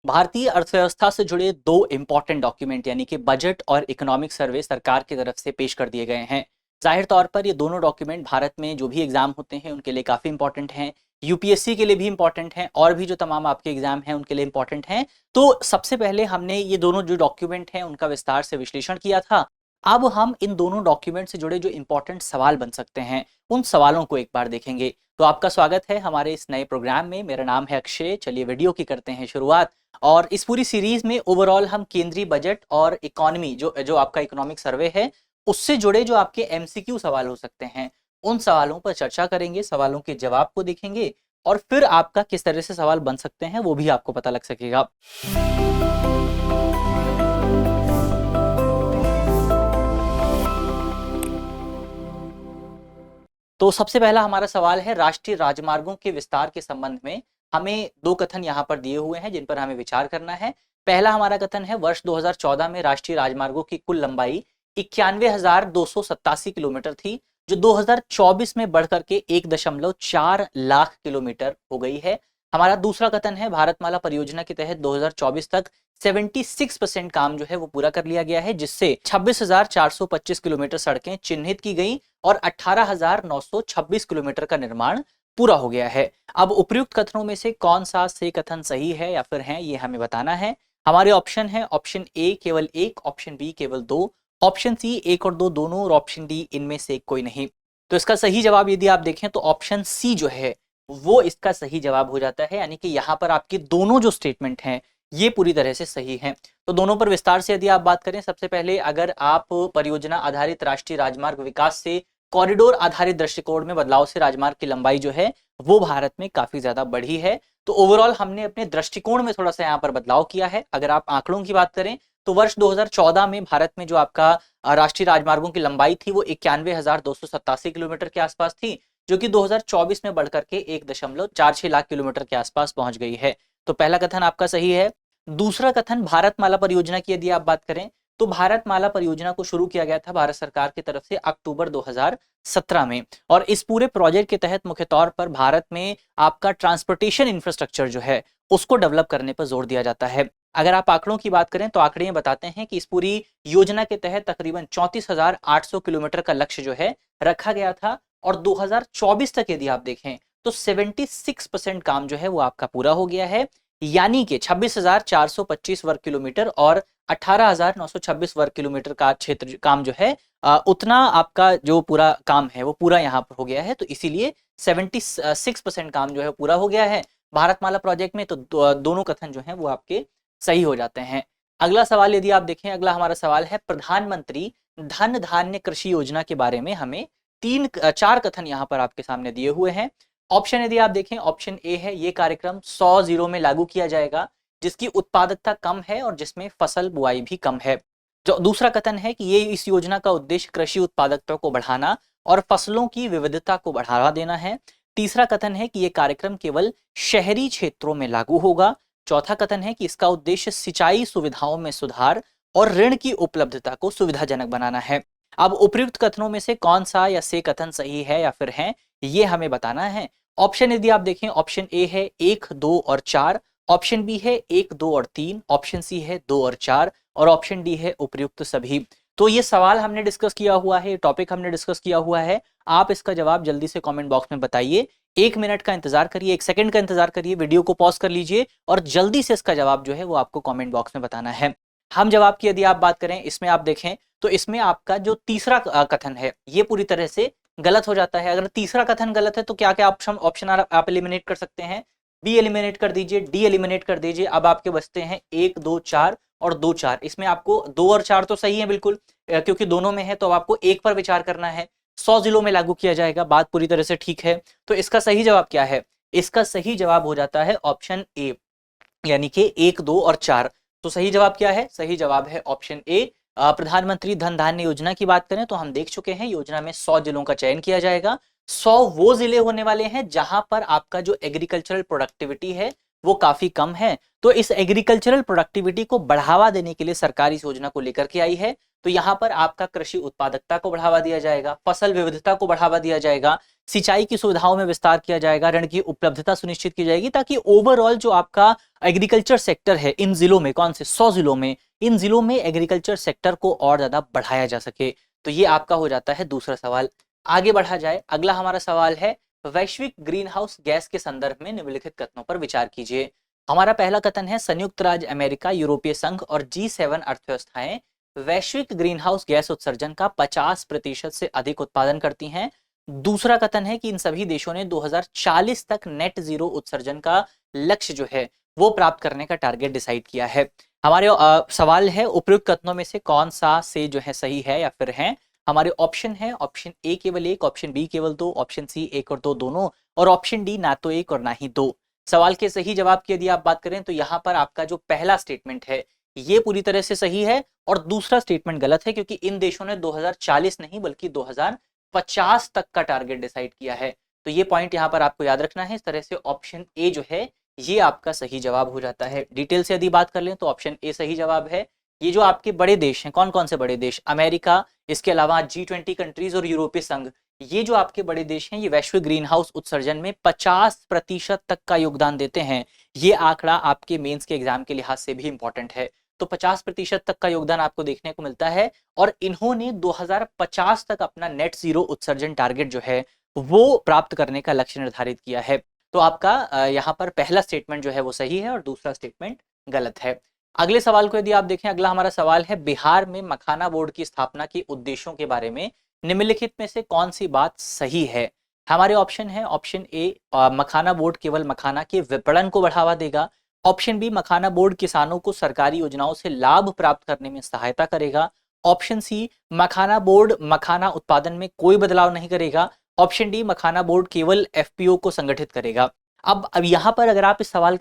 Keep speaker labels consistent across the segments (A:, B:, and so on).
A: भारतीय अर्थव्यवस्था से जुड़े दो इंपॉर्टेंट डॉक्यूमेंट यानी कि बजट और इकोनॉमिक सर्वे सरकार की तरफ से पेश कर दिए गए हैं। जाहिर तौर पर ये दोनों डॉक्यूमेंट भारत में जो भी एग्जाम होते हैं उनके लिए काफ़ी इंपॉर्टेंट हैं, यूपीएससी के लिए भी इंपॉर्टेंट हैं और भी जो तमाम आपके एग्जाम हैं उनके लिए इंपॉर्टेंट हैं। तो सबसे पहले हमने ये दोनों जो डॉक्यूमेंट हैं उनका विस्तार से विश्लेषण किया था। अब हम इन दोनों डॉक्यूमेंट से जुड़े जो इंपॉर्टेंट सवाल बन सकते हैं उन सवालों को एक बार देखेंगे। तो आपका स्वागत है हमारे इस नए प्रोग्राम में। मेरा नाम है अक्षय। चलिए वीडियो की करते हैं शुरुआत। और इस पूरी सीरीज में ओवरऑल हम केंद्रीय बजट और इकोनॉमी जो जो आपका इकोनॉमिक सर्वे है उससे जुड़े जो आपके एमसीक्यू सवाल हो सकते हैं उन सवालों पर चर्चा करेंगे, सवालों के जवाब को देखेंगे और फिर आपका किस तरह से सवाल बन सकते हैं वो भी आपको पता लग सकेगा। तो सबसे पहला हमारा सवाल है राष्ट्रीय राजमार्गों के विस्तार के संबंध में हमें दो कथन यहाँ पर दिए हुए हैं जिन पर हमें विचार करना है। पहला हमारा कथन है वर्ष 2014 में राष्ट्रीय राजमार्गों की कुल लंबाई 91,287 किलोमीटर थी, जो 2024 में बढ़कर के 1.4 लाख किलोमीटर हो गई है। हमारा दूसरा कथन है भारतमाला परियोजना के तहत 2024 तक 76% काम जो है वो पूरा कर लिया गया है, जिससे 26,425 किलोमीटर सड़कें चिन्हित की गई और 18,926 किलोमीटर का निर्माण पूरा हो गया है। अब उपयुक्त कथनों में से कौन सा से कथन सही है या फिर है ये हमें बताना है। हमारे ऑप्शन है ऑप्शन ए केवल एक, ऑप्शन बी केवल दो, ऑप्शन सी एक और दो दोनों और ऑप्शन डी इनमें से कोई नहीं। तो इसका सही जवाब यदि आप देखें तो ऑप्शन सी जो है वो इसका सही जवाब हो जाता है, यानी कि यहाँ पर आपकी दोनों जो स्टेटमेंट हैं ये पूरी तरह से सही हैं। तो दोनों पर विस्तार से यदि आप बात करें, सबसे पहले अगर आप परियोजना आधारित राष्ट्रीय राजमार्ग विकास से कॉरिडोर आधारित दृष्टिकोण में बदलाव से राजमार्ग की लंबाई जो है वो भारत में काफी ज्यादा बढ़ी है। तो ओवरऑल हमने अपने दृष्टिकोण में थोड़ा सा यहाँ पर बदलाव किया है। अगर आप आंकड़ों की बात करें तो वर्ष 2014 में भारत में जो आपका राष्ट्रीय राजमार्गों की लंबाई थी वो 91,287 किलोमीटर के आसपास थी, जो कि 2024 में बढ़कर के 1.46 लाख किलोमीटर के आसपास पहुंच गई है। तो पहला कथन आपका सही है। दूसरा कथन भारतमाला परियोजना की यदि आप बात करें तो भारतमाला परियोजना को शुरू किया गया था भारत सरकार की तरफ से अक्टूबर 2017 में, और इस पूरे प्रोजेक्ट के तहत मुख्य तौर पर भारत में आपका ट्रांसपोर्टेशन इंफ्रास्ट्रक्चर जो है उसको डेवलप करने पर जोर दिया जाता है। अगर आप आंकड़ों की बात करें तो आंकड़े बताते हैं कि इस पूरी योजना के तहत तकरीबन 34,800 किलोमीटर का लक्ष्य जो है रखा गया था, और 2024 तक यदि आप देखें तो 76% काम जो है वो आपका पूरा हो गया है, यानी कि 26,425 वर्ग किलोमीटर और 18,926 वर्ग किलोमीटर का क्षेत्र काम जो है उतना आपका जो पूरा काम है वो पूरा यहाँ पर हो गया है। तो इसीलिए 76% काम जो है पूरा हो गया है भारतमाला प्रोजेक्ट में। तो दोनों कथन जो है वो आपके सही हो जाते हैं। अगला सवाल यदि आप देखें, अगला हमारा सवाल है प्रधानमंत्री धन धान्य कृषि योजना के बारे में हमें चार कथन यहाँ पर आपके सामने दिए हुए हैं। ऑप्शन यदि आप देखें, ऑप्शन ए है ये कार्यक्रम 100 जिलों में लागू किया जाएगा जिसकी उत्पादकता कम है और जिसमें फसल बुआई भी कम है। जो दूसरा कथन है कि ये इस योजना का उद्देश्य कृषि उत्पादकता को बढ़ाना और फसलों की विविधता को बढ़ावा देना है। तीसरा कथन है कि ये कार्यक्रम केवल शहरी क्षेत्रों में लागू होगा। चौथा कथन है कि इसका उद्देश्य सिंचाई सुविधाओं में सुधार और ऋण की उपलब्धता को सुविधाजनक बनाना है। अब उपयुक्त कथनों में से कौन सा या से कथन सही है या फिर है ये हमें बताना है। ऑप्शन यदि आप देखें, ऑप्शन ए है 1, 2 और 4, ऑप्शन बी है 1, 2 और 3, ऑप्शन सी है 2 और 4 और ऑप्शन डी है उपयुक्त सभी। तो ये सवाल हमने डिस्कस किया हुआ है, टॉपिक हमने डिस्कस किया हुआ है। आप इसका जवाब जल्दी से कमेंट बॉक्स में बताइए। 1 मिनट का इंतजार करिए, 1 सेकंड का इंतजार करिए, वीडियो को पॉज कर लीजिए और जल्दी से इसका जवाब जो है वो आपको कमेंट बॉक्स में बताना है। हम जवाब की यदि आप बात करें, इसमें आप देखें तो इसमें आपका जो तीसरा कथन है ये पूरी तरह से गलत हो जाता है। अगर तीसरा कथन गलत है तो क्या क्या ऑप्शन आप एलिमिनेट कर सकते हैं। बी एलिमिनेट कर दीजिए, डी एलिमिनेट कर दीजिए। अब आपके बचते हैं 1, 2, 4 और 2, 4। इसमें आपको 2 और 4 तो सही है बिल्कुल, क्योंकि दोनों में है, तो आपको एक पर विचार करना है। 100 जिलों में लागू किया जाएगा, बात पूरी तरह से ठीक है। तो इसका सही जवाब क्या है? इसका सही जवाब हो जाता है ऑप्शन ए, यानी कि 1, 2 और 4। तो सही जवाब क्या है? सही जवाब है ऑप्शन ए। प्रधानमंत्री धन धान्य योजना की बात करें तो हम देख चुके हैं योजना में 100 जिलों का चयन किया जाएगा। 100 वो जिले होने वाले हैं जहां पर आपका जो एग्रीकल्चरल प्रोडक्टिविटी है वो काफी कम है। तो इस एग्रीकल्चरल प्रोडक्टिविटी को बढ़ावा देने के लिए सरकार इस योजना को लेकर के आई है। तो यहाँ पर आपका कृषि उत्पादकता को बढ़ावा दिया जाएगा, फसल विविधता को बढ़ावा दिया जाएगा, सिंचाई की सुविधाओं में विस्तार किया जाएगा, ऋण की उपलब्धता सुनिश्चित की जाएगी, ताकि ओवरऑल जो आपका एग्रीकल्चर सेक्टर है इन जिलों में, कौन से 100 जिलों में, इन जिलों में एग्रीकल्चर सेक्टर को और ज्यादा बढ़ाया जा सके। तो ये आपका हो जाता है दूसरा सवाल। आगे बढ़ा जाए, अगला हमारा सवाल है वैश्विक ग्रीन हाउस गैस के संदर्भ में निम्नलिखित कथनों पर विचार कीजिए। हमारा पहला कथन है संयुक्त राज्य अमेरिका, यूरोपीय संघ और G7 अर्थव्यवस्थाएं वैश्विक ग्रीन हाउस गैस उत्सर्जन का 50% से अधिक उत्पादन करती हैं। दूसरा कथन है कि इन सभी देशों ने 2040 तक नेट जीरो उत्सर्जन का लक्ष्य जो है वो प्राप्त करने का टारगेट डिसाइड किया है। हमारे सवाल है उपयुक्त कथनों में से कौन सा से जो है सही है या फिर है। हमारे ऑप्शन है ऑप्शन ए केवल एक, ऑप्शन बी केवल दो, ऑप्शन सी एक और दो दोनों, और ऑप्शन डी ना तो एक और ना ही दो। सवाल के सही जवाब की यदि आप बात करें तो यहाँ पर आपका जो पहला स्टेटमेंट है ये पूरी तरह से सही है और दूसरा स्टेटमेंट गलत है, क्योंकि इन देशों ने 2040 नहीं बल्कि 2050 तक का टारगेट डिसाइड किया है। तो ये पॉइंट यहाँ पर आपको याद रखना है। इस तरह से ऑप्शन ए जो है ये आपका सही जवाब हो जाता है। डिटेल से यदि बात कर लें तो ऑप्शन ए सही जवाब है। ये जो आपके बड़े देश हैं, कौन कौन से बड़े देश, अमेरिका, इसके अलावा G20 कंट्रीज और यूरोपीय संघ, ये जो आपके बड़े देश हैं ये वैश्विक ग्रीन हाउस उत्सर्जन में 50% तक का योगदान देते हैं। ये आंकड़ा आपके मेंस के एग्जाम के लिहाज से भी इंपॉर्टेंट है। तो 50% तक का योगदान आपको देखने को मिलता है और इन्होंने 2050 तक अपना नेट जीरो उत्सर्जन टारगेट जो है वो प्राप्त करने का लक्ष्य निर्धारित किया है। तो आपका यहाँ पर पहला स्टेटमेंट जो है वो सही है और दूसरा स्टेटमेंट गलत है। अगले सवाल को यदि आप देखें, अगला हमारा सवाल है बिहार में मखाना बोर्ड की स्थापना के उद्देश्यों के बारे में निम्नलिखित में से कौन सी बात सही है। हमारे ऑप्शन है ऑप्शन ए मखाना बोर्ड केवल मखाना के विपणन को बढ़ावा देगा, ऑप्शन बी मखाना बोर्ड किसानों को सरकारी योजनाओं से लाभ प्राप्त करने में सहायता करेगा, ऑप्शन सी मखाना बोर्ड मखाना उत्पादन में कोई बदलाव नहीं करेगा, ऑप्शन डी मखाना बोर्ड केवल एफपीओ को संगठित करेगा। अब यहाँ पर अगर आप इस सवाल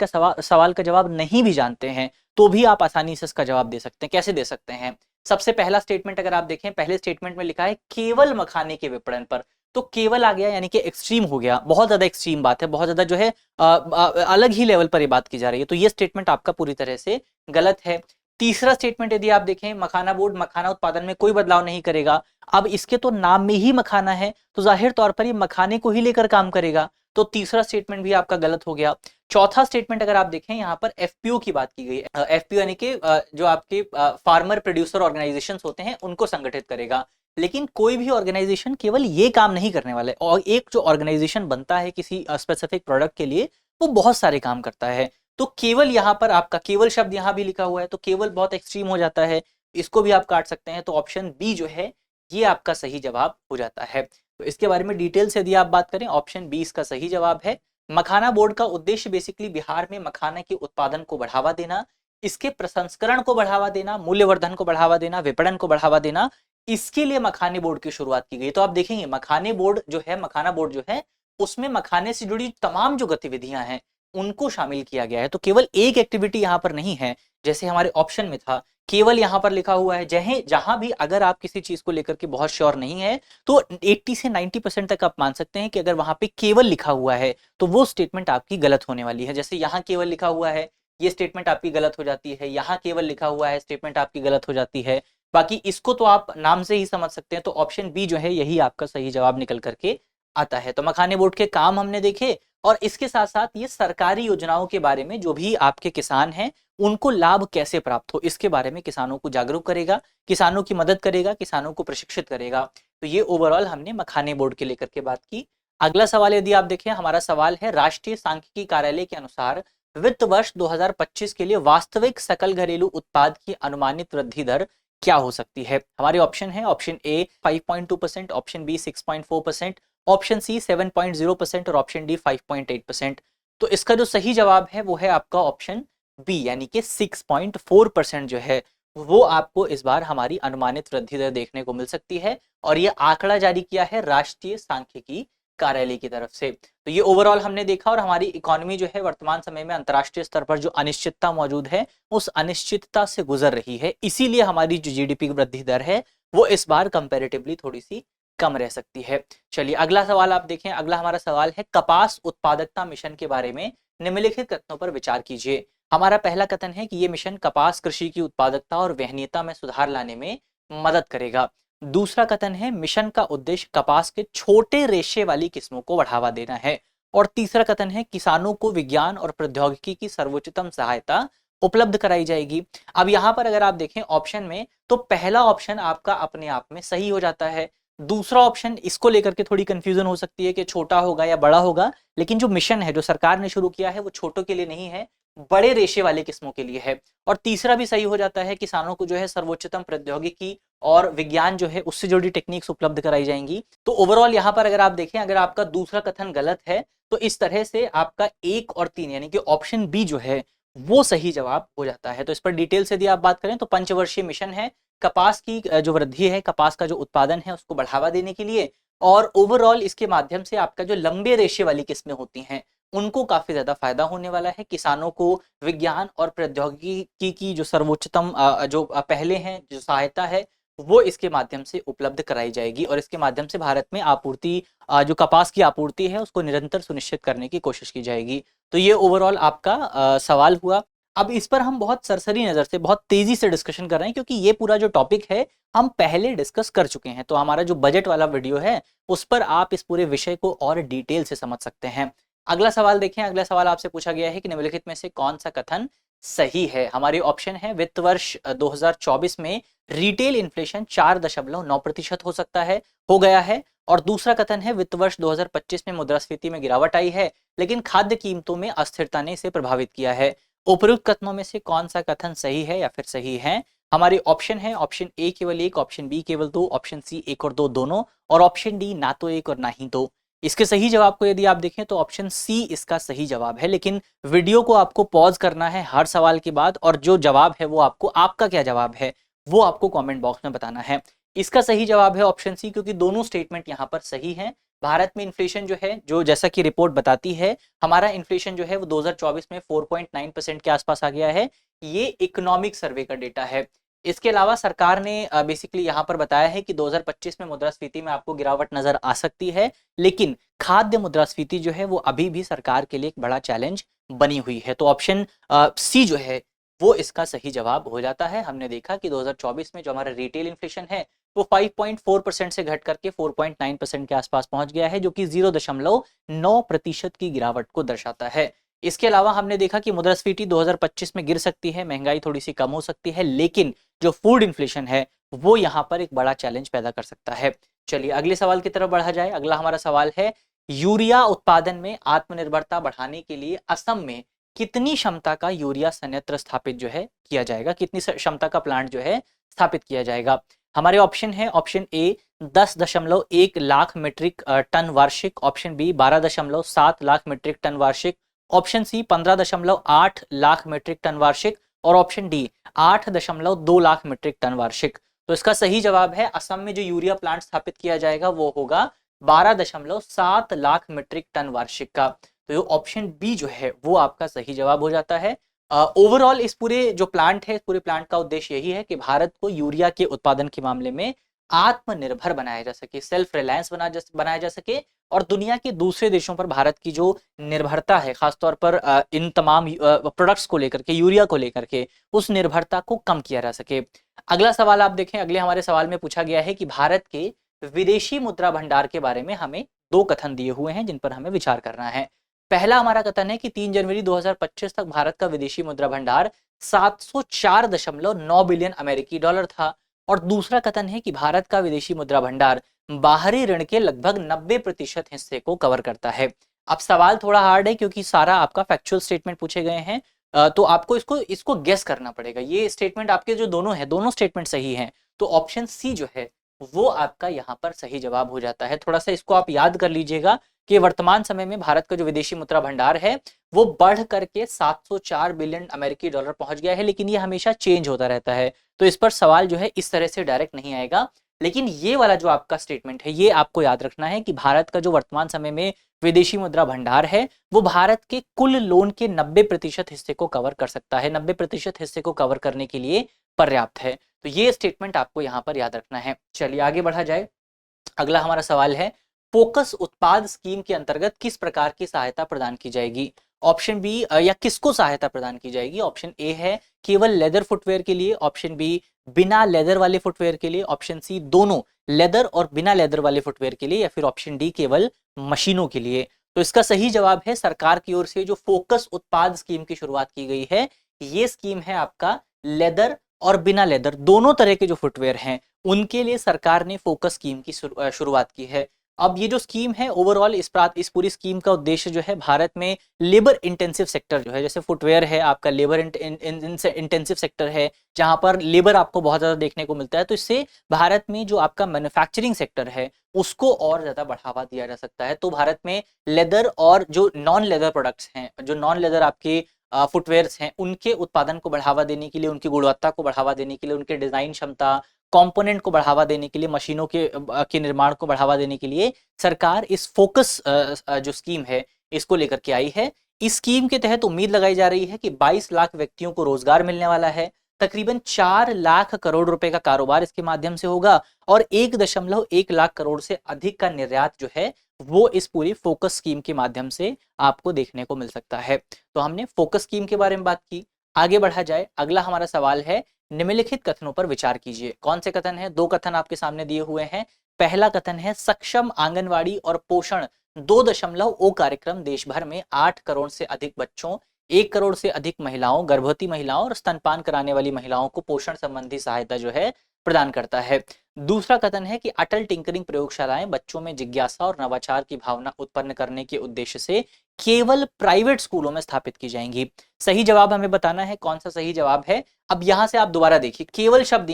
A: का जवाब नहीं भी जानते हैं तो भी आप आसानी से इसका जवाब दे सकते हैं। कैसे दे सकते हैं? सबसे पहला स्टेटमेंट अगर आप देखें, पहले स्टेटमेंट में लिखा है केवल मखाने के विपणन पर, तो केवल आ गया यानी कि एक्सट्रीम हो गया, बहुत ज्यादा एक्सट्रीम बात है, बहुत ज्यादा जो है अलग ही लेवल पर ये बात की जा रही है। तो ये स्टेटमेंट आपका पूरी तरह से गलत है। तीसरा स्टेटमेंट यदि आप देखें, मखाना बोर्ड मखाना उत्पादन में कोई बदलाव नहीं करेगा, अब इसके तो नाम में ही मखाना है तो जाहिर तौर पर ये मखाने को ही लेकर काम करेगा, तो तीसरा स्टेटमेंट भी आपका गलत हो गया। चौथा स्टेटमेंट अगर आप देखें, यहाँ पर एफपीओ की बात की गई है। एफपीओ यानी कि जो आपके फार्मर प्रोड्यूसर ऑर्गेनाइजेशंस होते हैं उनको संगठित करेगा, लेकिन कोई भी ऑर्गेनाइजेशन केवल ये काम नहीं करने वाला है। और एक जो ऑर्गेनाइजेशन बनता है किसी स्पेसिफिक प्रोडक्ट के लिए वो बहुत सारे काम करता है। तो केवल यहाँ पर आपका केवल शब्द यहाँ भी लिखा हुआ है, तो केवल बहुत एक्सट्रीम हो जाता है, इसको भी आप काट सकते हैं। तो ऑप्शन बी जो है ये आपका सही जवाब हो जाता है। तो इसके बारे में डिटेल से यदि आप बात करें, ऑप्शन बी इसका सही जवाब है। मखाना बोर्ड का उद्देश्य बेसिकली बिहार में मखाना के उत्पादन को बढ़ावा देना, इसके प्रसंस्करण को बढ़ावा देना, मूल्यवर्धन को बढ़ावा देना, विपणन को बढ़ावा देना, इसके लिए मखाने बोर्ड की शुरुआत की गई। तो आप देखेंगे मखाना बोर्ड जो है उसमें मखाने से जुड़ी तमाम जो गतिविधियां हैं उनको शामिल किया गया है। तो केवल एक एक्टिविटी यहाँ पर नहीं है जैसे हमारे ऑप्शन में था, केवल यहाँ पर लिखा हुआ है। जहां भी अगर आप किसी चीज को लेकर के बहुत श्योर नहीं है तो 80 से 90% तक आप मान सकते हैं कि अगर वहां पे केवल लिखा हुआ है तो वो स्टेटमेंट आपकी गलत होने वाली है। जैसे यहाँ केवल लिखा हुआ है, ये स्टेटमेंट आपकी गलत हो जाती है, यहाँ केवल लिखा हुआ है, स्टेटमेंट आपकी गलत हो जाती है। बाकी इसको तो आप नाम से ही समझ सकते हैं। तो ऑप्शन बी जो है यही आपका सही जवाब निकल करके आता है। तो मखाने बोर्ड के काम हमने देखे और इसके साथ साथ ये सरकारी योजनाओं के बारे में, जो भी आपके किसान हैं उनको लाभ कैसे प्राप्त हो इसके बारे में किसानों को जागरूक करेगा, किसानों की मदद करेगा, किसानों को प्रशिक्षित करेगा। तो ये ओवरऑल हमने मखाने बोर्ड के लेकर के बात की। अगला सवाल यदि आप देखें, हमारा सवाल है राष्ट्रीय सांख्यिकी कार्यालय के अनुसार वित्त वर्ष 2025 के लिए वास्तविक सकल घरेलू उत्पाद की अनुमानित वृद्धि दर क्या हो सकती है। हमारे ऑप्शन है option A 5.2%, option B 6.4%, option C 7.0% और ऑप्शन डी 5.8%। तो इसका जो सही जवाब है वो है आपका ऑप्शन बी यानी कि 6.4% जो है वो आपको इस बार हमारी अनुमानित वृद्धि दर देखने को मिल सकती है और ये आंकड़ा जारी किया है राष्ट्रीय सांख्यिकी कार्यालय की तरफ से। तो ये ओवरऑल हमने देखा और हमारी इकोनॉमी जो है वर्तमान समय में अंतर्राष्ट्रीय स्तर पर जो अनिश्चितता मौजूद है उस अनिश्चितता से गुजर रही है, इसीलिए हमारी जो जीडीपी वृद्धि दर है वो इस बार कंपैरेटिवली थोड़ी सी कम रह सकती है। चलिए अगला सवाल आप देखें। अगला हमारा सवाल है कपास उत्पादकता मिशन के बारे में निम्नलिखित कथनों पर विचार कीजिए। हमारा पहला कथन है कि ये मिशन कपास कृषि की उत्पादकता और वहनीयता में सुधार लाने में मदद करेगा। दूसरा कथन है मिशन का उद्देश्य कपास के छोटे रेशे वाली किस्मों को बढ़ावा देना है। और तीसरा कथन है किसानों को विज्ञान और प्रौद्योगिकी की सर्वोच्चतम सहायता उपलब्ध कराई जाएगी। अब यहाँ पर अगर आप देखें ऑप्शन में, तो पहला ऑप्शन आपका अपने आप में सही हो जाता है। दूसरा ऑप्शन इसको लेकर के थोड़ी कंफ्यूजन हो सकती है कि छोटा होगा या बड़ा होगा, लेकिन जो मिशन है जो सरकार ने शुरू किया है वो छोटों के लिए नहीं है, बड़े रेशे वाले किस्मों के लिए है। और तीसरा भी सही हो जाता है, किसानों को जो है सर्वोच्चतम प्रौद्योगिकी और विज्ञान जो है उससे जुड़ी टेक्निक्स उपलब्ध कराई जाएंगी। तो ओवरऑल यहाँ पर अगर आप देखें, अगर आपका दूसरा कथन गलत है तो इस तरह से आपका 1 और 3 यानी कि ऑप्शन बी जो है वो सही जवाब हो जाता है। तो इस पर डिटेल से यदि आप बात करें तो पंचवर्षीय मिशन है, कपास की जो वृद्धि है, कपास का जो उत्पादन है उसको बढ़ावा देने के लिए, और ओवरऑल इसके माध्यम से आपका जो लंबे रेशे वाली किस्में होती हैं उनको काफी ज्यादा फायदा होने वाला है। किसानों को विज्ञान और प्रौद्योगिकी की जो सर्वोच्चतम जो पहले हैं जो सहायता है वो इसके माध्यम से उपलब्ध कराई जाएगी, और इसके माध्यम से भारत में आपूर्ति जो कपास की आपूर्ति है उसको निरंतर सुनिश्चित करने की कोशिश की जाएगी। तो ये ओवरऑल आपका सवाल हुआ। अब इस पर हम बहुत सरसरी नजर से बहुत तेजी से डिस्कशन कर रहे हैं, क्योंकि ये पूरा जो टॉपिक है हम पहले डिस्कस कर चुके हैं। तो हमारा जो बजट वाला वीडियो है उस पर आप इस पूरे विषय को और डिटेल से समझ सकते हैं। अगला सवाल देखें। अगला सवाल आपसे पूछा गया है कि निम्नलिखित में से कौन सा कथन सही है। हमारे ऑप्शन है वित्त वर्ष 2024 में रिटेल इन्फ्लेशन 4.9% हो सकता है, हो गया है। और दूसरा कथन है वित्त वर्ष 2025 में मुद्रास्फीति में गिरावट आई है, लेकिन खाद्य कीमतों में अस्थिरता ने इसे प्रभावित किया है। उपरोक्त कथनों में से कौन सा कथन सही है या फिर सही है। हमारे ऑप्शन है ऑप्शन ए केवल 1, ऑप्शन बी केवल 2, ऑप्शन सी 1 और 2 दोनों, और ऑप्शन डी ना तो 1 और ना ही 2। इसके सही जवाब को यदि आप देखें तो ऑप्शन सी इसका सही जवाब है, लेकिन वीडियो को आपको पॉज करना है हर सवाल के बाद, और जो जवाब है वो आपको, आपका क्या जवाब है वो आपको कमेंट बॉक्स में बताना है। इसका सही जवाब है ऑप्शन सी, क्योंकि दोनों स्टेटमेंट यहाँ पर सही है। भारत में इन्फ्लेशन जो है, जो जैसा कि रिपोर्ट बताती है, हमारा इन्फ्लेशन जो है वो 2024 में 4.9% के आसपास आ गया है। ये इकोनॉमिक सर्वे का डेटा है। इसके अलावा सरकार ने बेसिकली यहाँ पर बताया है कि 2025 में मुद्रास्फीति में आपको गिरावट नजर आ सकती है, लेकिन खाद्य मुद्रास्फीति जो है वो अभी भी सरकार के लिए एक बड़ा चैलेंज बनी हुई है। तो ऑप्शन सी जो है वो इसका सही जवाब हो जाता है। हमने देखा कि 2024 में जो हमारा रिटेल इन्फ्लेशन है वो 5.4% से घट करके 4.9% के आसपास पहुंच गया है, जो कि 0.9% की गिरावट को दर्शाता है। इसके अलावा हमने देखा कि मुद्रास्फीति 2025 में गिर सकती है, महंगाई थोड़ी सी कम हो सकती है, लेकिन जो फूड इन्फ्लेशन है वो यहाँ पर एक बड़ा चैलेंज पैदा कर सकता है। चलिए अगले सवाल की तरफ बढ़ा जाए। अगला हमारा सवाल है यूरिया उत्पादन में आत्मनिर्भरता बढ़ाने के लिए असम में कितनी क्षमता का यूरिया संयंत्र स्थापित जो है किया जाएगा, कितनी क्षमता का प्लांट जो है स्थापित किया जाएगा। हमारे ऑप्शन है option A 10.1 lakh metric tonne वार्षिक, option B 12.7 lakh metric tonne वार्षिक, option C 15.8 lakh metric tonne वार्षिक, और option D 8.2 lakh metric tonne वार्षिक। तो इसका सही जवाब है असम में जो यूरिया प्लांट स्थापित किया जाएगा वो होगा 12.7 लाख मीट्रिक टन वार्षिक का। तो ये ऑप्शन बी जो है वो आपका सही जवाब हो जाता है। ओवरऑल इस पूरे जो प्लांट है, इस पूरे प्लांट का उद्देश्य यही है कि भारत को यूरिया के उत्पादन के मामले में आत्मनिर्भर बनाया जा सके, सेल्फ रिलायंस बनाया जा सके, और दुनिया के दूसरे देशों पर भारत की जो निर्भरता है खासतौर पर इन तमाम प्रोडक्ट्स को लेकर के, यूरिया को लेकर के, उस निर्भरता को कम किया जा सके। अगला सवाल आप देखें। अगले हमारे सवाल में पूछा गया है कि भारत के विदेशी मुद्रा भंडार के बारे में हमें 2 कथन दिए हुए हैं जिन पर हमें विचार करना है। पहला हमारा कथन है कि 3 जनवरी 2025 तक भारत का विदेशी मुद्रा भंडार 704.9 बिलियन अमेरिकी डॉलर था, और दूसरा कथन है कि भारत का विदेशी मुद्रा भंडार बाहरी ऋण के लगभग 90% हिस्से को कवर करता है। अब सवाल थोड़ा हार्ड है क्योंकि सारा आपका फैक्चुअल स्टेटमेंट पूछे गए हैं, तो आपको इसको गेस करना पड़ेगा। ये स्टेटमेंट आपके जो दोनों है, दोनों स्टेटमेंट सही हैं, तो ऑप्शन सी जो है वो आपका यहाँ पर सही जवाब हो जाता है। थोड़ा सा इसको आप याद कर लीजिएगा कि वर्तमान समय में भारत का जो विदेशी मुद्रा भंडार है वो बढ़ करके 704 बिलियन अमेरिकी डॉलर पहुंच गया है, लेकिन ये हमेशा चेंज होता रहता है। तो इस पर सवाल जो है इस तरह से डायरेक्ट नहीं आएगा, लेकिन ये वाला जो आपका स्टेटमेंट है ये आपको याद रखना है कि भारत का जो वर्तमान समय में विदेशी मुद्रा भंडार है वो भारत के कुल लोन के 90% हिस्से को कवर कर सकता है, 90% हिस्से को कवर करने के लिए पर्याप्त है। तो ये स्टेटमेंट आपको यहाँ पर याद रखना है। चलिए आगे बढ़ा जाए। अगला हमारा सवाल है फोकस उत्पाद स्कीम के अंतर्गत किस प्रकार की सहायता प्रदान की जाएगी। ऑप्शन बी या किसको सहायता प्रदान की जाएगी। ऑप्शन ए है केवल लेदर फुटवेयर के लिए, ऑप्शन बी बिना लेदर वाले फुटवेयर के लिए, ऑप्शन सी दोनों लेदर और बिना लेदर वाले फुटवेयर के लिए, या फिर ऑप्शन डी केवल मशीनों के लिए। तो इसका सही जवाब है सरकार की ओर से जो फोकस उत्पाद स्कीम की शुरुआत की गई है, ये स्कीम है आपका लेदर और बिना लेदर दोनों तरह के जो फुटवेयर हैं उनके लिए सरकार ने फोकस स्कीम की शुरुआत की है। अब ये जो स्कीम है ओवरऑल इस पूरी स्कीम का उद्देश्य जो है भारत में लेबर इंटेंसिव सेक्टर जो है, जैसे फुटवेयर है आपका लेबर इंटेंसिव सेक्टर है जहां पर लेबर आपको बहुत ज्यादा देखने को मिलता है, तो इससे भारत में जो आपका मैन्युफैक्चरिंग सेक्टर है उसको और ज्यादा बढ़ावा दिया जा सकता है। तो भारत में लेदर और जो नॉन लेदर प्रोडक्ट्स हैं, जो नॉन लेदर आपके फुटवेयर्स हैं, उनके उत्पादन को बढ़ावा देने के लिए, उनकी गुणवत्ता को बढ़ावा देने के लिए, उनके डिजाइन क्षमता, कंपोनेंट को बढ़ावा देने के लिए, मशीनों के निर्माण को बढ़ावा देने के लिए सरकार इस फोकस जो स्कीम है इसको लेकर के आई है। इस स्कीम के तहत उम्मीद लगाई जा रही है कि 22 लाख व्यक्तियों को रोजगार मिलने वाला है। तकरीबन 4 लाख करोड़ रुपए का कारोबार इसके माध्यम से होगा और 1.1 लाख करोड़ से अधिक का निर्यात जो है वो इस पूरी फोकस स्कीम के माध्यम से आपको देखने को मिल सकता है। तो हमने फोकस स्कीम के बारे में बात की। आगे बढ़ा जाए, अगला हमारा सवाल है निम्नलिखित कथनों पर विचार कीजिए। कौन से कथन है? 2 कथन आपके सामने दिए हुए हैं। पहला कथन है सक्षम आंगनवाड़ी और पोषण 2.0 कार्यक्रम देश भर में 8 करोड़ से अधिक बच्चों, 1 करोड़ से अधिक महिलाओं, गर्भवती महिलाओं और स्तनपान कराने वाली महिलाओं को पोषण संबंधी सहायता जो है प्रदान करता है। दूसरा कथन है कि अटल टिंकरिंग प्रयोगशालाएं बच्चों में जिज्ञासा और नवाचार की भावना उत्पन्न करने के उद्देश्य से केवल प्राइवेट स्कूलों में स्थापित की जाएंगी। सही जवाब हमें बताना है, कौन सा सही जवाब है। अब यहां से आप दोबारा देखिए, केवल शब्द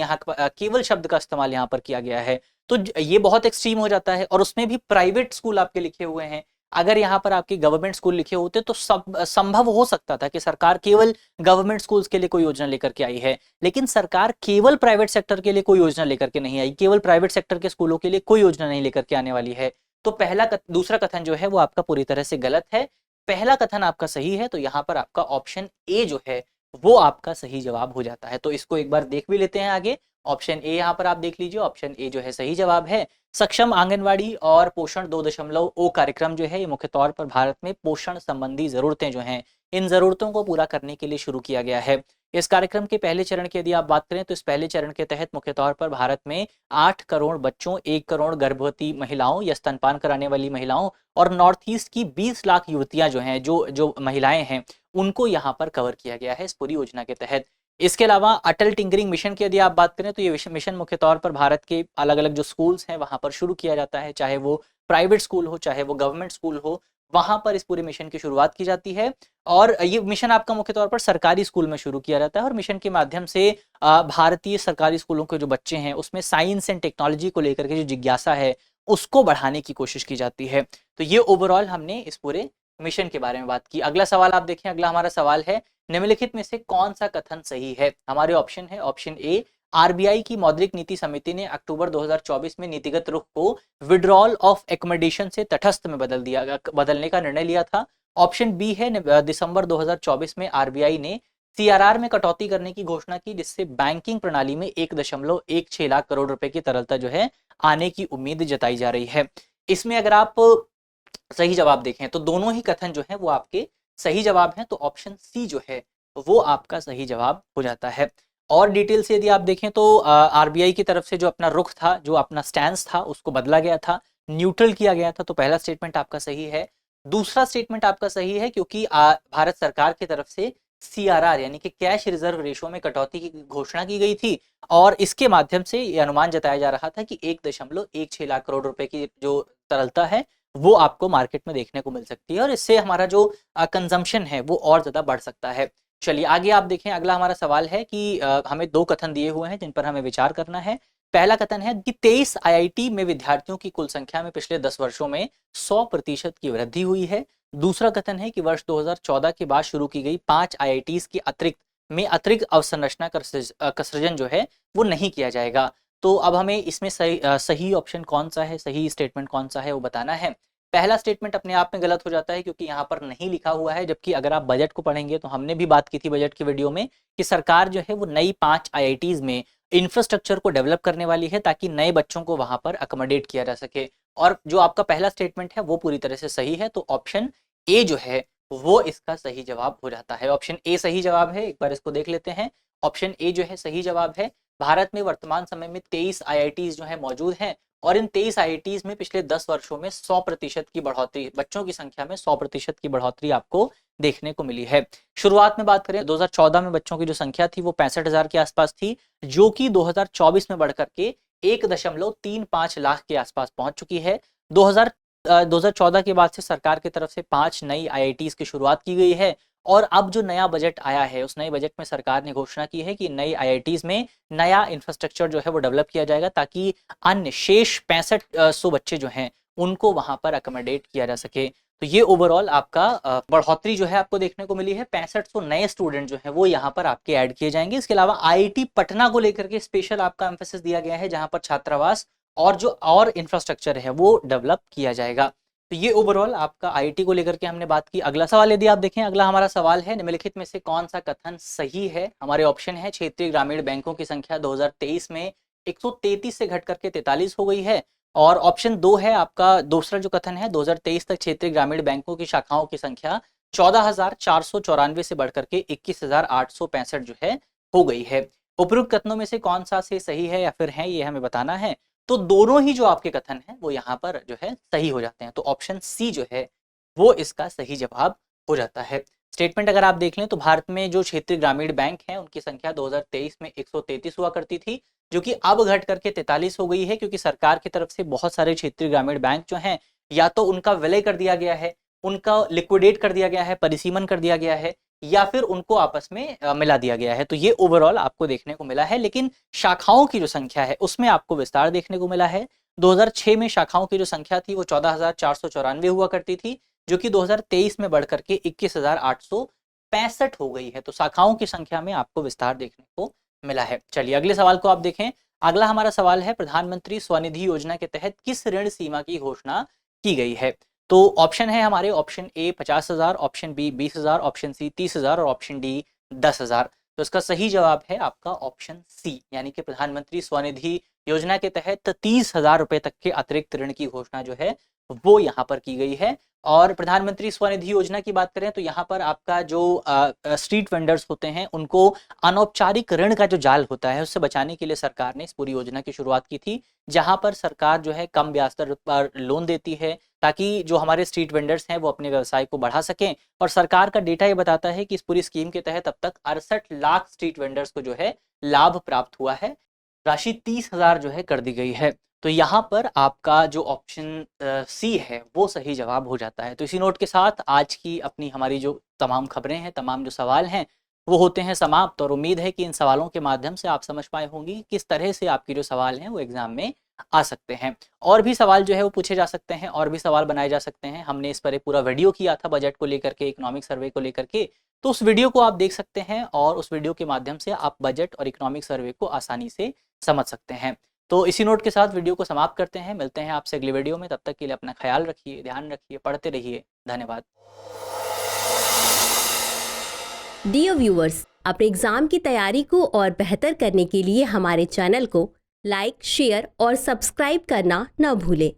A: केवल शब्द का इस्तेमाल यहां पर किया गया है, तो ये बहुत एक्सट्रीम हो जाता है और उसमें भी प्राइवेट स्कूल आपके लिखे हुए हैं। अगर यहाँ पर आपके गवर्नमेंट स्कूल लिखे होते तो सब संभव हो सकता था कि सरकार केवल गवर्नमेंट स्कूल्स के लिए कोई योजना लेकर के आई है, लेकिन सरकार केवल प्राइवेट सेक्टर के लिए कोई योजना लेकर के नहीं आई, केवल प्राइवेट सेक्टर के स्कूलों के लिए कोई योजना नहीं लेकर के आने वाली है। तो दूसरा कथन जो है वो आपका पूरी तरह से गलत है। पहला कथन आपका सही है, तो यहाँ पर आपका ऑप्शन ए जो है वो आपका सही जवाब हो जाता है। तो इसको एक बार देख भी लेते हैं आगे। ऑप्शन ए यहाँ पर आप देख लीजिए, ऑप्शन ए जो है सही जवाब है। सक्षम आंगनवाड़ी और पोषण 2.0 कार्यक्रम जो है ये मुख्य तौर पर भारत में पोषण संबंधी जरूरतें जो हैं इन जरूरतों को पूरा करने के लिए शुरू किया गया है। इस कार्यक्रम के पहले चरण की यदि आप बात करें तो इस पहले चरण के तहत मुख्य तौर पर भारत में 8 करोड़ बच्चों, 1 करोड़ गर्भवती महिलाओं या स्तनपान कराने वाली महिलाओं और नॉर्थ ईस्ट की 20 लाख युवतियां जो हैं, जो जो महिलाएं हैं, उनको यहाँ पर कवर किया गया है इस पूरी योजना के तहत। इसके अलावा अटल टिंकरिंग मिशन की यदि आप बात करें तो ये मिशन मुख्य तौर पर भारत के अलग अलग जो स्कूल्स हैं वहां पर शुरू किया जाता है, चाहे वो प्राइवेट स्कूल हो चाहे वो गवर्नमेंट स्कूल हो, वहां पर इस पूरे मिशन की शुरुआत की जाती है। और ये मिशन आपका मुख्य तौर पर सरकारी स्कूल में शुरू किया जाता है और मिशन के माध्यम से भारतीय सरकारी स्कूलों के जो बच्चे हैं उसमें साइंस एंड टेक्नोलॉजी को लेकर के जो जिज्ञासा है उसको बढ़ाने की कोशिश की जाती है। तो ये ओवरऑल हमने इस पूरे मिशन के बारे में बात की। अगला सवाल आप देखें, अगला हमारा सवाल है निम्नलिखित में से कौन सा कथन सही है। हमारे ऑप्शन है, ऑप्शन ए आरबीआई की मौद्रिक नीति समिति ने अक्टूबर 2024 में नीतिगत रुख को विड्रॉल ऑफ एकोमोडेशन से तटस्थ में बदलने का निर्णय लिया था। ऑप्शन बी है दिसंबर 2024 में आरबीआई ने सीआरआर में कटौती करने की घोषणा की जिससे बैंकिंग प्रणाली में 1.16 लाख करोड़ रुपए की तरलता जो है आने की उम्मीद जताई जा रही है। इसमें अगर आप सही जवाब देखें तो दोनों ही कथन जो है वो आपके सही जवाब हैं, तो ऑप्शन सी जो है वो आपका सही जवाब हो जाता है। और डिटेल से यदि आप देखें तो आरबीआई की तरफ से जो अपना रुख था, जो अपना स्टैंस था, उसको बदला गया था, न्यूट्रल किया गया था। तो पहला स्टेटमेंट आपका सही है। दूसरा स्टेटमेंट आपका सही है क्योंकि भारत सरकार की तरफ से सीआरआर यानी कि कैश रिजर्व रेशो में कटौती की घोषणा की गई थी और इसके माध्यम से ये अनुमान जताया जा रहा था कि 1.16 लाख करोड़ रुपए की जो तरलता है वो आपको मार्केट में देखने को मिल सकती है और इससे हमारा जो कंजम्पशन है वो और ज्यादा बढ़ सकता है। चलिए आगे आप देखें, अगला हमारा सवाल है कि हमें 2 कथन दिए हुए हैं जिन पर हमें विचार करना है। पहला कथन है कि 23 आईआईटी में विद्यार्थियों की कुल संख्या में पिछले 10 वर्षों में 100% की वृद्धि हुई है। दूसरा कथन है कि वर्ष 2014 के बाद शुरू की गई 5 आईआईटीज की अतिरिक्त अवसंरचना का सृजन जो है वो नहीं किया जाएगा। तो अब हमें इसमें सही ऑप्शन कौन सा है, सही स्टेटमेंट कौन सा है वो बताना है। पहला स्टेटमेंट अपने आप में गलत हो जाता है क्योंकि यहाँ पर नहीं लिखा हुआ है, जबकि अगर आप बजट को पढ़ेंगे तो हमने भी बात की थी बजट की वीडियो में कि सरकार जो है वो नई 5 आईआईटीज में इंफ्रास्ट्रक्चर को डेवलप करने वाली है ताकि नए बच्चों को वहां पर अकोमोडेट किया जा सके। और जो आपका पहला स्टेटमेंट है वो पूरी तरह से सही है, तो ऑप्शन ए जो है वो इसका सही जवाब हो जाता है। ऑप्शन ए सही जवाब है, एक बार इसको देख लेते हैं। ऑप्शन ए जो है सही जवाब है। भारत में वर्तमान समय में 23 आईआईटीज जो है मौजूद हैं और इन 23 IITs में पिछले 10 वर्षों में 100% की बढ़ोतरी, बच्चों की संख्या में 100% की बढ़ोतरी आपको देखने को मिली है। शुरुआत में बात करें 2014 में बच्चों की जो संख्या थी वो 65,000 के आसपास थी, जो कि 2024 में बढ़कर के 1.35 लाख के आसपास पहुंच चुकी है। 2014 के बाद से सरकार की तरफ से 5 नई IITs की शुरुआत की गई है और अब जो नया बजट आया है उस नए बजट में सरकार ने घोषणा की है कि नई IITs में नया इंफ्रास्ट्रक्चर जो है वो डेवलप किया जाएगा ताकि अन्य शेष 6500 बच्चे जो हैं उनको वहां पर अकोमोडेट किया जा सके। तो ये ओवरऑल आपका बढ़ोतरी जो है आपको देखने को मिली है। 6500 नए स्टूडेंट जो है वो यहाँ पर आपके ऐड किए जाएंगे। इसके अलावा IIT पटना को लेकर के स्पेशल आपका एम्फेसिस दिया गया है, जहां पर छात्रावास और जो और इंफ्रास्ट्रक्चर है वो डेवलप किया जाएगा। तो ये ओवरऑल आपका IIT को लेकर के हमने बात की। अगला सवाल यदि आप देखें, अगला हमारा सवाल है निम्नलिखित में से कौन सा कथन सही है। हमारे ऑप्शन है क्षेत्रीय ग्रामीण बैंकों की संख्या 2023 में 133 से घट करके 43 हो गई है, और ऑप्शन 2 है आपका दूसरा जो कथन है 2023 तक क्षेत्रीय ग्रामीण बैंकों की शाखाओं की संख्या 14,494 से बढ़कर के 21,865 जो है हो गई है। उपरोक्त कथनों में से कौन सा से सही है या फिर है, ये हमें बताना है। तो दोनों ही जो आपके कथन हैं वो यहाँ पर जो है सही हो जाते हैं। तो ऑप्शन सी जो है वो इसका सही जवाब हो जाता है। स्टेटमेंट अगर आप देख लें तो भारत में जो क्षेत्रीय ग्रामीण बैंक हैं उनकी संख्या 2023 में 133 हुआ करती थी, जो कि अब घट करके 43 हो गई है, क्योंकि सरकार की तरफ से बहुत सारे क्षेत्रीय ग्रामीण बैंक जो हैं या तो उनका विलय कर दिया गया है, उनका लिक्विडेट कर दिया गया है, परिसीमन कर दिया गया है, या फिर उनको आपस में मिला दिया गया है। तो ये ओवरऑल आपको देखने को मिला है, लेकिन शाखाओं की जो संख्या है उसमें आपको विस्तार देखने को मिला है। 2006 में शाखाओं की जो संख्या थी वो 14,494 हुआ करती थी, जो कि 2023 में बढ़कर के 21,865 हो गई है। तो शाखाओं की संख्या में आपको विस्तार देखने को मिला है। चलिए अगले सवाल को आप देखें। अगला हमारा सवाल है प्रधानमंत्री स्वनिधि योजना के तहत किस ऋण सीमा की घोषणा की गई है। तो ऑप्शन है हमारे, option A 50,000, option B 20,000, option C 30,000 और ऑप्शन डी 10,000। तो इसका सही जवाब है आपका ऑप्शन सी, यानी कि प्रधानमंत्री स्वनिधि योजना के तहत 30,000 रुपए तक के अतिरिक्त ऋण की घोषणा जो है वो यहाँ पर की गई है। और प्रधानमंत्री स्वनिधि योजना की बात करें तो यहाँ पर आपका जो स्ट्रीट वेंडर्स होते हैं उनको अनौपचारिक ऋण का जो जाल होता है उससे बचाने के लिए सरकार ने इस पूरी योजना की शुरुआत की थी, जहां पर सरकार जो है कम ब्याज दर पर लोन देती है ताकि जो हमारे स्ट्रीट वेंडर्स हैं वो अपने व्यवसाय को बढ़ा सकें। और सरकार का डेटा ये बताता है कि इस पूरी स्कीम के तहत अब तक 68 लाख स्ट्रीट वेंडर्स को जो है लाभ प्राप्त हुआ है। राशि 30,000 जो है कर दी गई है। तो यहाँ पर आपका जो ऑप्शन सी है वो सही जवाब हो जाता है। तो इसी नोट के साथ आज की अपनी हमारी जो तमाम खबरें हैं, तमाम जो सवाल हैं वो होते हैं समाप्त। और उम्मीद है कि इन सवालों के माध्यम से आप समझ पाए होंगी किस तरह से आपके जो सवाल हैं वो एग्जाम में आ सकते हैं। और भी सवाल जो है वो पूछे जा सकते हैं, और भी सवाल बनाए जा सकते हैं। हमने इस पर एक पूरा वीडियो किया था बजट को लेकर के, इकोनॉमिक सर्वे को लेकर के, तो उस वीडियो को आप देख सकते हैं और उस वीडियो के माध्यम से आप बजट और इकोनॉमिक सर्वे को आसानी से समझ सकते हैं। तो इसी नोट के साथ वीडियो को समाप्त करते हैं। मिलते हैं आपसे अगले वीडियो में। तब तक के लिए अपना ख्याल रखिए, ध्यान रखिए, पढ़ते रहिए। धन्यवाद।
B: डियर व्यूअर्स, अपने एग्जाम की तैयारी को और बेहतर करने के लिए हमारे चैनल को लाइक, शेयर और सब्सक्राइब करना न भूलें।